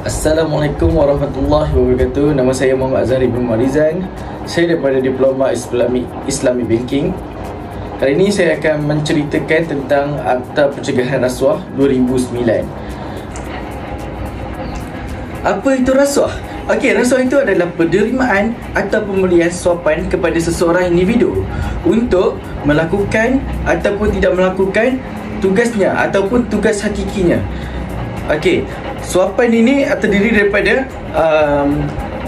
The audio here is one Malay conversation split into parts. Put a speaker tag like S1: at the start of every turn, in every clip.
S1: Assalamualaikum warahmatullahi wabarakatuh. Nama saya Muhammad Azhari bin Marizan. Saya daripada Diploma Islamic Banking. Kali ini saya akan menceritakan tentang Akta Pencegahan Rasuah 2009. Apa itu rasuah? Okey, rasuah itu adalah penerimaan atau pemberian suapan kepada seseorang individu untuk melakukan ataupun tidak melakukan tugasnya ataupun tugas hakikinya. Okey, suapan ini terdiri daripada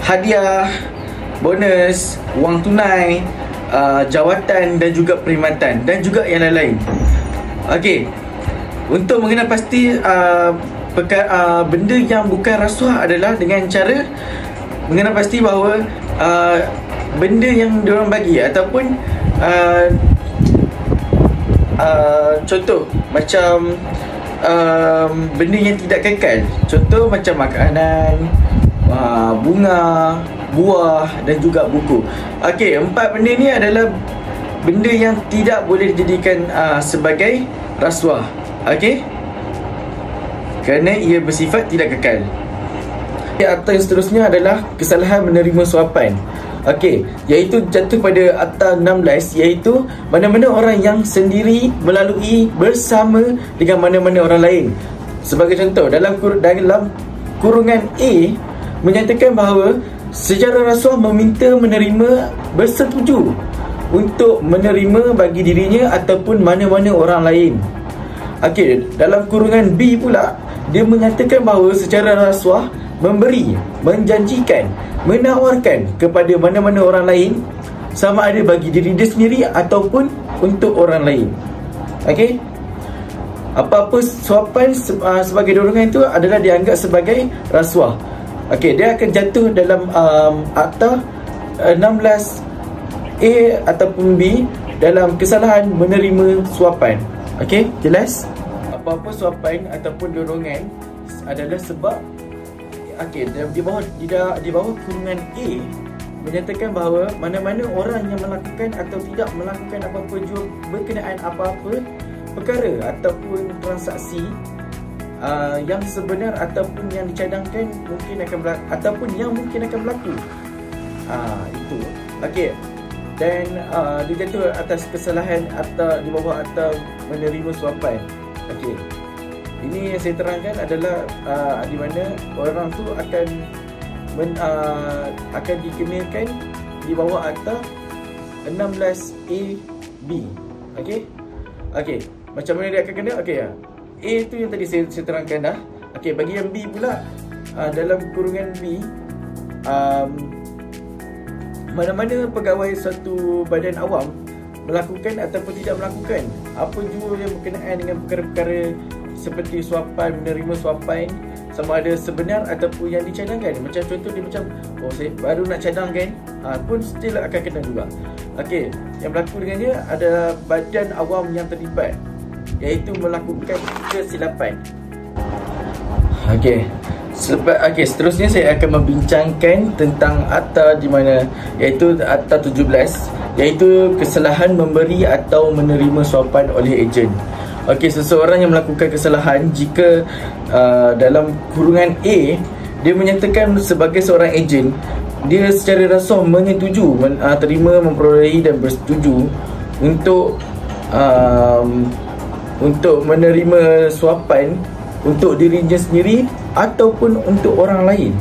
S1: hadiah, bonus, wang tunai, jawatan dan juga perkhidmatan dan juga yang lain-lain. Okey, untuk mengenal pasti benda yang bukan rasuah adalah dengan cara mengenal pasti bahawa benda yang diorang bagi ataupun contoh macam benda yang tidak kekal. Contoh macam makanan, bunga, buah dan juga buku. Okey, 4 benda ni adalah benda yang tidak boleh dijadikan sebagai rasuah. Okey, kerana ia bersifat tidak kekal. Akta yang seterusnya adalah kesalahan menerima suapan. Okey, iaitu jatuh pada Akta 16, iaitu mana-mana orang yang sendiri melalui bersama dengan mana-mana orang lain. Sebagai contoh, dalam kurungan A menyatakan bahawa secara rasuah meminta menerima bersetuju untuk menerima bagi dirinya ataupun mana-mana orang lain. Okey, dalam kurungan B pula dia menyatakan bahawa secara rasuah memberi, menjanjikan, menawarkan kepada mana-mana orang lain, sama ada bagi diri dia sendiri ataupun untuk orang lain. Okey, apa-apa suapan sebagai dorongan itu adalah dianggap sebagai rasuah. Okey, dia akan jatuh dalam Akta 16A ataupun B dalam kesalahan menerima suapan. Okey, jelas? Apa-apa suapan ataupun dorongan adalah sebab okey, di bawah kurungan A menyatakan bahawa mana-mana orang yang melakukan atau tidak melakukan apa-apa jual berkenaan apa-apa perkara ataupun transaksi yang sebenar ataupun yang dicadangkan mungkin akan ataupun yang mungkin akan berlaku. Itu. Okey. Dan dia jatuh atas kesalahan atau di bawah atau menerima suapan. Okey. Ini yang saya terangkan adalah di mana orang tu akan dikenakan di bawah Akta 16AB. Okey. Okey, macam mana dia akan kena? Okey, A tu yang tadi saya terangkan dah. Okey, bagi yang B pula, dalam kurungan B, mana-mana pegawai suatu badan awam melakukan ataupun tidak melakukan apa jua yang berkenaan dengan perkara-perkara seperti suapan, menerima suapan, sama ada sebenar ataupun yang dicadangkan. Macam contoh dia macam, saya baru nak cadangkan, pun still akan kena juga. Okey, yang berlaku dengannya ada badan awam yang terlibat, iaitu melakukan kesilapan. Okey, seterusnya saya akan membincangkan tentang akta di mana, iaitu Akta 17, iaitu kesalahan memberi atau menerima suapan oleh ejen. Okey, seseorang yang melakukan kesalahan jika dalam kurungan A dia menyatakan sebagai seorang ejen, dia secara rasuah menyetujui, terima, memperolehi dan bersetuju untuk menerima suapan untuk dirinya sendiri ataupun untuk orang lain,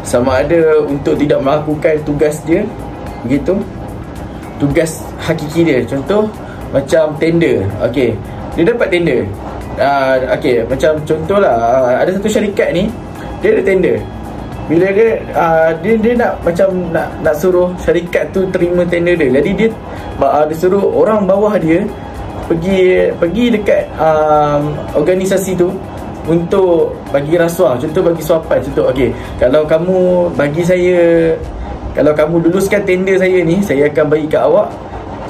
S1: sama ada untuk tidak melakukan tugas dia, begitu, tugas hakiki dia. Contoh macam tender. Okey, dia dapat tender. Okey, macam contohlah, ada satu syarikat ni, dia ada tender. Bila dia nak macam nak suruh syarikat tu terima tender dia, jadi dia suruh orang bawah dia pergi dekat organisasi tu untuk bagi rasuah. Contoh bagi suapan. Contoh, okey, kalau kamu luluskan tender saya ni, saya akan bagi kat awak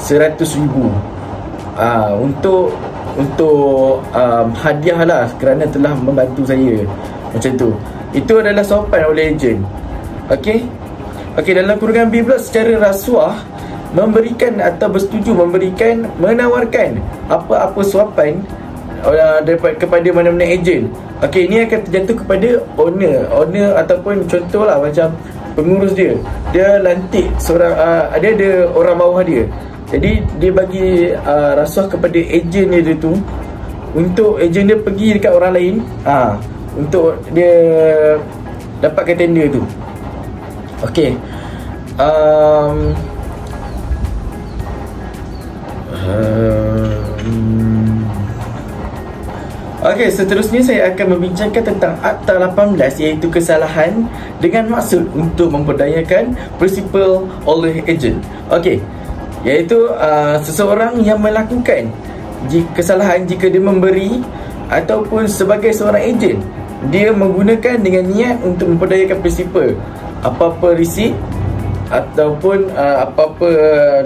S1: 100,000 untuk hadiah lah kerana telah membantu saya. Macam tu. Itu adalah suapan oleh ejen. Okey, dalam kurungan B pula, secara rasuah memberikan atau bersetuju memberikan, menawarkan apa-apa suapan kepada mana-mana ejen. Okey, ini akan terjatuh kepada owner ataupun contohlah macam pengurus dia lantik seorang dia ada orang bawah dia. Jadi dia bagi rasuah kepada ejen dia tu untuk ejen dia pergi dekat orang lain untuk dia dapatkan tender tu. Okey. Okey, seterusnya saya akan membincangkan tentang Akta 18, iaitu kesalahan dengan maksud untuk memperdayakan prinsipal oleh ejen. Okey, iaitu seseorang yang melakukan kesalahan jika dia memberi ataupun sebagai seorang ejen, dia menggunakan dengan niat untuk memperdayakan prinsipal, apa-apa resit ataupun apa-apa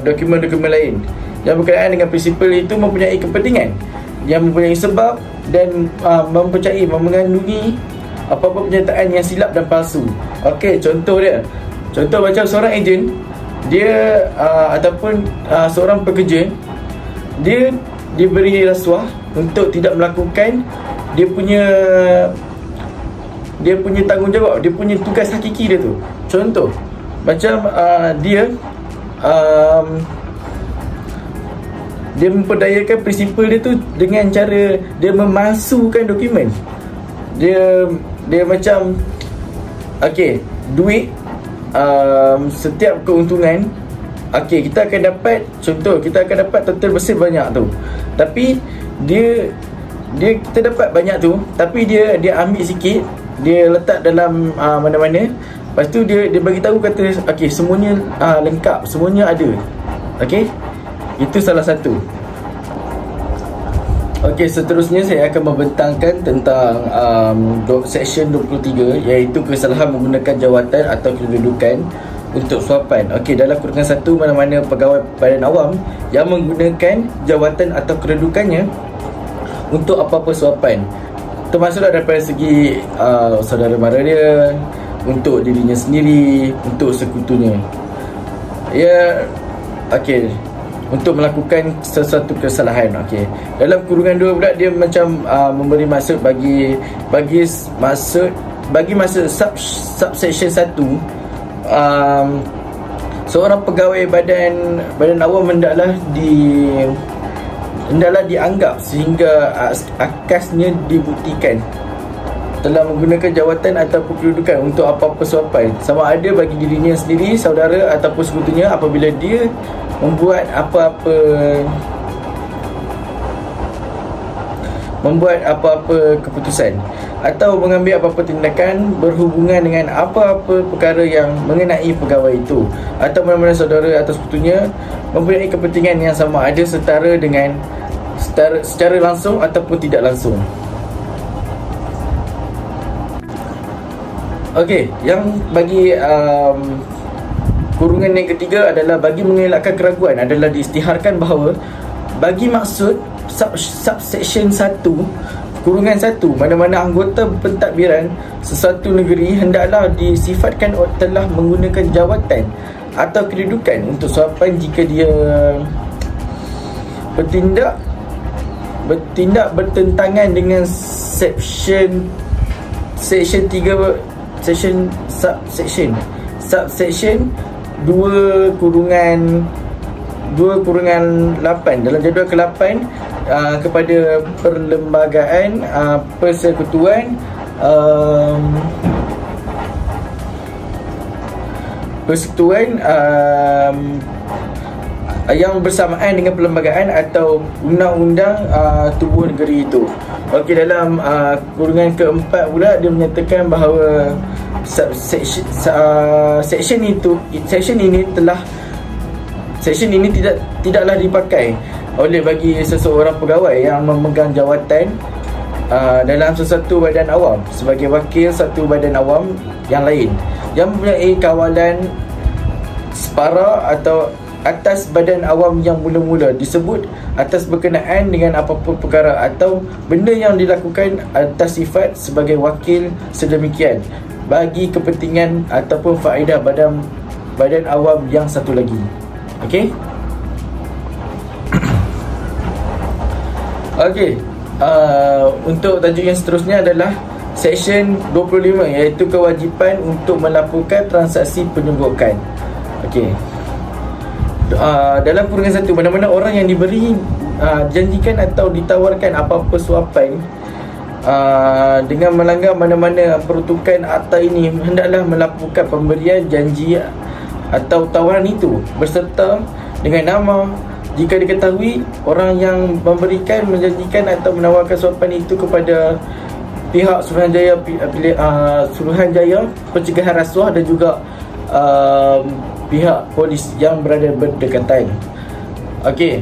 S1: dokumen-dokumen lain yang berkenaan dengan prinsipal itu mempunyai kepentingan, yang mempunyai sebab dan mengandungi apa-apa pernyataan yang silap dan palsu. Okey, contoh macam seorang ejen, dia ataupun seorang pekerja, dia diberi rasuah untuk tidak melakukan dia punya tanggungjawab, dia punya tugas hakiki dia tu. Contoh macam dia memperdayakan prinsipal dia tu dengan cara dia memalsukan dokumen. Dia macam okey, duit setiap keuntungan, okey, kita akan dapat total bersih banyak tu. Tapi kita dapat banyak tu, tapi dia ambil sikit, dia letak dalam mana-mana. Lepas tu dia bagi tahu kata okey, semuanya lengkap, semuanya ada. Okey, itu salah satu. Okey, seterusnya saya akan membentangkan tentang section 23, iaitu kesalahan menggunakan jawatan atau kedudukan untuk suapan. Okey, dalam kurungan 1, mana-mana pegawai badan awam yang menggunakan jawatan atau kedudukannya untuk apa-apa suapan, termasuklah daripada segi saudara mara dia, untuk dirinya sendiri, untuk sekutunya, okey, untuk melakukan sesuatu kesalahan. Okey, dalam kurungan 2 pula dia macam memberi maksud bagi maksud subsection 1, seorang pegawai badan awam hendaklah dianggap sehingga akasnya dibuktikan telah menggunakan jawatan ataupun kedudukan untuk apa-apa suapan, sama ada bagi dirinya sendiri, saudara ataupun sekutunya, apabila dia membuat apa-apa keputusan atau mengambil apa-apa tindakan berhubungan dengan apa-apa perkara yang mengenai pegawai itu, atau mana-mana saudara atau sekutunya mempunyai kepentingan yang sama ada secara langsung ataupun tidak langsung. Okey, yang bagi kurungan yang ketiga adalah bagi mengelakkan keraguan, adalah diisytiharkan bahawa bagi maksud subsection 1 kurungan 1, mana-mana anggota pentadbiran sesuatu negeri hendaklah disifatkan telah menggunakan jawatan atau kedudukan untuk suapan jika dia bertindak bertentangan dengan subsection 2 kurungan 8 dalam jadual ke-8 kepada perlembagaan persekutuan yang bersamaan dengan perlembagaan atau undang-undang tubuh negeri itu. Okey, dalam kurungan ke-4 pula dia menyatakan bahawa section ini tidaklah dipakai oleh bagi seseorang pegawai yang memegang jawatan dalam sesuatu badan awam sebagai wakil satu badan awam yang lain yang mempunyai kawalan separa atau atas badan awam yang mula-mula disebut atas berkenaan dengan apa-apa perkara atau benda yang dilakukan atas sifat sebagai wakil sedemikian bagi kepentingan ataupun faedah badan awam yang satu lagi. Okey? Okey, untuk tajuk yang seterusnya adalah Seksyen 25, iaitu kewajipan untuk melaporkan transaksi penyonggokan. Okey. Dalam kurungan 1, mana-mana orang yang diberi janjikan atau ditawarkan apa-apa suapan dengan melanggar mana-mana peruntukan akta ini, hendaklah melaporkan pemberian janji atau tawaran itu berserta dengan nama. Jika diketahui orang yang memberikan, menjanjikan atau menawarkan suapan itu kepada pihak Suruhanjaya Pencegahan Rasuah dan juga pihak polis yang berada berdekatan. Okey.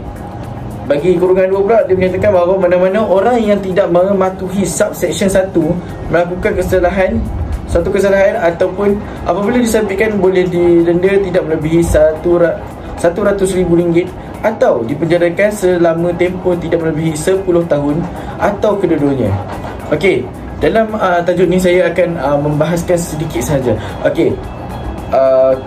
S1: Bagi kurungan 2 pula, dia menyatakan bahawa mana-mana orang yang tidak mematuhi subsection 1 melakukan satu kesalahan ataupun apabila disabitkan boleh didenda tidak melebihi RM100,000 atau dipenjarakan selama tempoh tidak melebihi 10 tahun atau kedua-duanya. Okey, dalam tajuk ni saya akan membahaskan sedikit saja. Okey,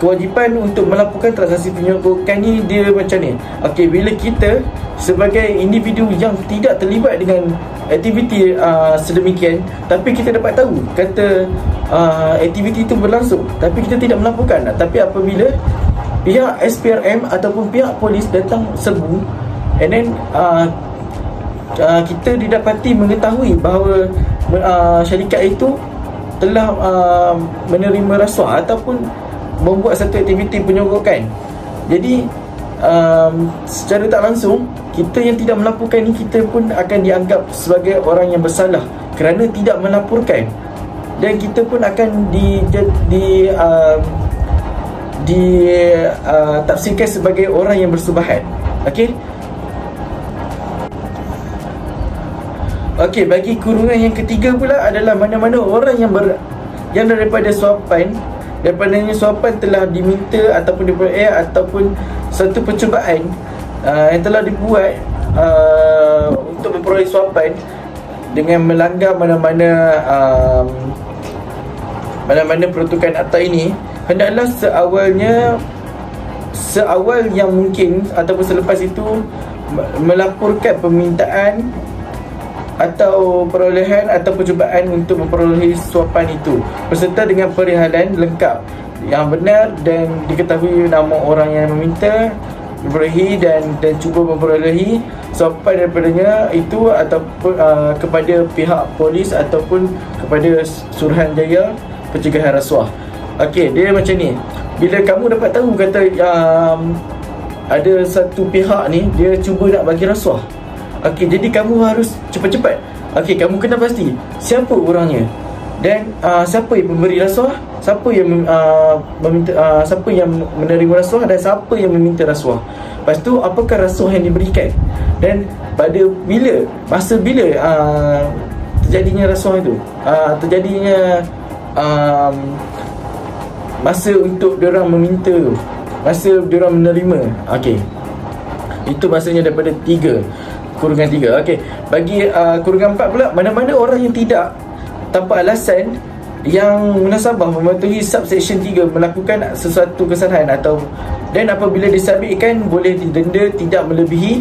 S1: kewajipan untuk melaporkan transaksi penyonggokan ni dia macam ni. Okey, bila kita sebagai individu yang tidak terlibat dengan aktiviti sedemikian, tapi kita dapat tahu kata aktiviti itu berlangsung, tapi kita tidak melaporkan. Tapi apabila pihak SPRM ataupun pihak polis datang serbu, and then kita didapati mengetahui bahawa syarikat itu telah menerima rasuah ataupun membuat satu aktiviti penyonggokan. Jadi secara tak langsung, kita yang tidak melaporkan ni, kita pun akan dianggap sebagai orang yang bersalah kerana tidak melaporkan, dan kita pun akan tafsirkan sebagai orang yang bersubahat. Okey. Okey, bagi kurungan yang ketiga pula adalah mana-mana orang yang daripada suapan telah diminta ataupun diperoleh ataupun satu percubaan yang telah dibuat untuk memperoleh suapan dengan melanggar mana-mana peruntukan akta ini, hendaklah seawal yang mungkin ataupun selepas itu melaporkan permintaan atau perolehan atau percubaan untuk memperoleh suapan itu berserta dengan perihalan lengkap yang benar dan diketahui nama orang yang meminta, memperolehi dan cuba memperolehi suapan daripadanya itu ataupun kepada pihak polis ataupun kepada Suruhanjaya Pencegahan Rasuah. Okey, dia macam ni. Bila kamu dapat tahu kata ada satu pihak ni dia cuba nak bagi rasuah, okey, jadi kamu harus cepat-cepat. Okey, kamu kena pasti siapa orangnya dan siapa yang memberi rasuah, siapa yang siapa yang menerima rasuah dan siapa yang meminta rasuah. Lepas tu apakah rasuah yang diberikan dan pada masa bila terjadinya rasuah itu, terjadinya masa untuk diorang meminta, masa diorang menerima. Okey, itu maksudnya daripada kurungan 3. Okey, bagi kurungan 4 pula, mana-mana orang yang tidak tanpa alasan yang munasabah mematuhi subsection 3 melakukan sesuatu kesalahan dan apabila disabitkan boleh didenda tidak melebihi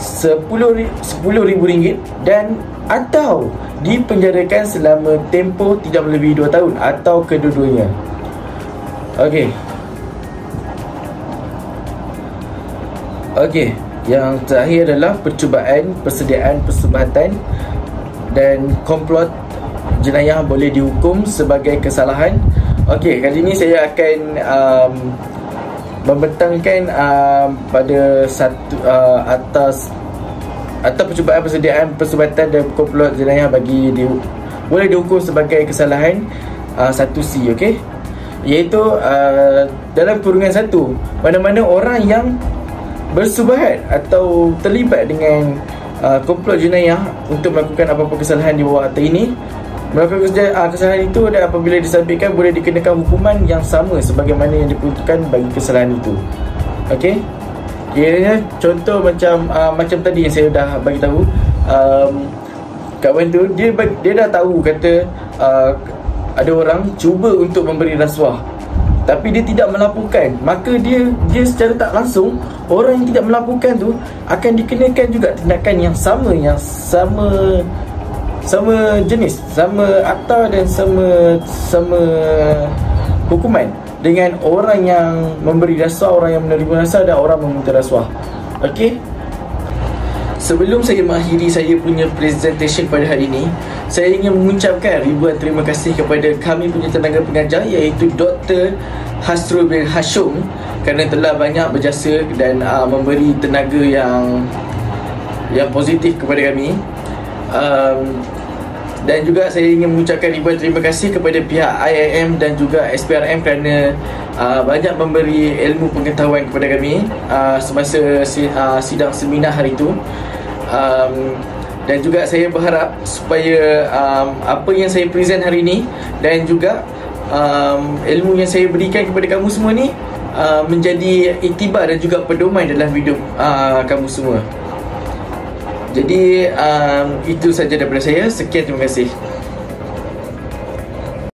S1: RM10,000 dan atau dipenjarakan selama tempoh tidak melebihi 2 tahun atau kedua-duanya. Okey. Okey, yang terakhir adalah percubaan, persediaan persubatan dan komplot jenayah boleh dihukum sebagai kesalahan. Okey, kali ini saya akan membentangkan pada satu atas atau percubaan, persediaan persubatan dan komplot jenayah boleh dihukum sebagai kesalahan 1C. Okey, iaitu dalam kurungan 1, mana-mana orang yang bersubahat atau terlibat dengan komplot jenayah untuk melakukan apa-apa kesalahan di bawah akta ini, melakukan kesalahan itu dan apabila disabitkan boleh dikenakan hukuman yang sama sebagaimana yang diperuntukkan bagi kesalahan itu. Okey, kiranya contoh macam tadi yang saya dah bagi tahu, kawan tu dia dah tahu kata ada orang cuba untuk memberi rasuah. tapi dia tidak melaporkan, maka dia secara tak langsung, orang yang tidak melaporkan tu akan dikenakan juga tindakan yang sama jenis, sama akta dan sama hukuman dengan orang yang memberi rasuah, orang yang menerima rasuah dan orang meminta rasuah. Okey. Sebelum saya mengakhiri saya punya presentation pada hari ini, saya ingin mengucapkan ribuan terima kasih kepada kami punya tenaga pengajar, iaitu Dr. Hasrul bin Hashum, kerana telah banyak berjasa dan memberi tenaga yang positif kepada kami. Dan juga saya ingin mengucapkan ribuan terima kasih kepada pihak IIM dan juga SPRM kerana banyak memberi ilmu pengetahuan kepada kami semasa sidang seminar hari itu. Dan juga saya berharap supaya apa yang saya present hari ini dan juga ilmu yang saya berikan kepada kamu semua ni menjadi iktibar dan juga pedoman dalam hidup kamu semua. Jadi itu saja daripada saya. Sekian, terima kasih.